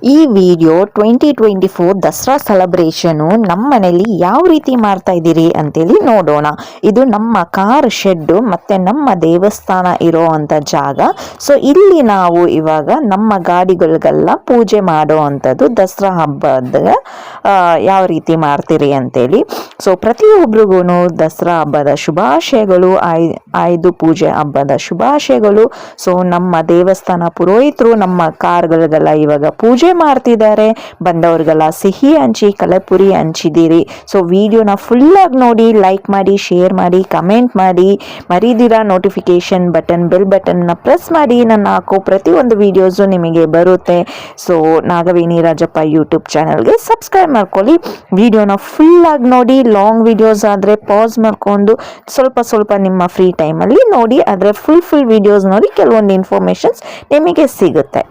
ಈ video 2024 Dasara celebration ನಮ್ಮ ಮನೇಲಿ ಯಾವ ರೀತಿ ಮಾಡ್ತಾ ಇದ್ದೀರಿ ಅಂತೇಳಿ ನೋಡೋಣ. ಇದು ನಮ್ಮ ಕಾರ್ ಶೆಡ್ ಮತ್ತೆ ನಮ್ಮ ದೇವಸ್ಥಾನ ಇರೋ ಅಂತ ಜಾಗ. ಸೊ ಇಲ್ಲಿ ನಾವು ಇವಾಗ ನಮ್ಮ ಗಾಡಿಗಳಿಗೆಲ್ಲ ಪೂಜೆ ಮಾಡೋ ಅಂಥದ್ದು ದಸರಾ ಹಬ್ಬದ ಯಾವ ರೀತಿ ಮಾಡ್ತೀರಿ ಅಂತೇಳಿ. ಸೊ ಪ್ರತಿಯೊಬ್ಬರಿಗೂ ದಸರಾ ಹಬ್ಬದ ಶುಭಾಶಯಗಳು, ಆಯ್ದು ಪೂಜೆ ಹಬ್ಬದ ಶುಭಾಶಯಗಳು. ಸೊ ನಮ್ಮ ದೇವಸ್ಥಾನ ಪುರೋಹಿತರು ನಮ್ಮ ಕಾರ್ಗಳಿಗೆಲ್ಲ ಇವಾಗ ಪೂಜೆ ಮಾಡ್ತಿದ್ದಾರೆ. ಬಂದವ್ರಿಗೆಲ್ಲ ಸಿಹಿ ಹಂಚಿ ಕಲಪುರಿ ಹಂಚಿದ್ದೀರಿ. ಸೊ ವಿಡಿಯೋನ ಫುಲ್ಲಾಗಿ ನೋಡಿ, ಲೈಕ್ ಮಾಡಿ, ಶೇರ್ ಮಾಡಿ, ಕಮೆಂಟ್ ಮಾಡಿ, ಮರಿದಿರಾ ನೋಟಿಫಿಕೇಶನ್ ಬಟನ್, ಬೆಲ್ ಬಟನ್ನ ಪ್ರೆಸ್ ಮಾಡಿ. ನಾನು ಹಾಕೋ ಪ್ರತಿಯೊಂದು ವಿಡಿಯೋಸು ನಿಮಗೆ ಬರುತ್ತೆ. ಸೊ ನಾಗವೇಣಿ ರಾಜಪ್ಪ ಯೂಟ್ಯೂಬ್ ಚಾನಲ್ಗೆ ಸಬ್ಸ್ಕ್ರೈಬ್ ಮಾಡ್ಕೊಳ್ಳಿ. ವಿಡಿಯೋನ ಫುಲ್ಲಾಗಿ ನೋಡಿ. ಲಾಂಗ್ ವಿಡಿಯೋಸ್ ಆದರೆ ಪಾಸ್ ಮಾಡ್ಕೊಂಡು ಸ್ವಲ್ಪ ನಿಮ್ಮ ಫ್ರೀ ಟೈಮಲ್ಲಿ ನೋಡಿ. ಆದರೆ ಫುಲ್ ವಿಡಿಯೋಸ್ ನೋಡಿ, ಕೆಲವೊಂದು ಇನ್ಫಾರ್ಮೇಷನ್ಸ್ ನಿಮಗೆ ಸಿಗುತ್ತೆ.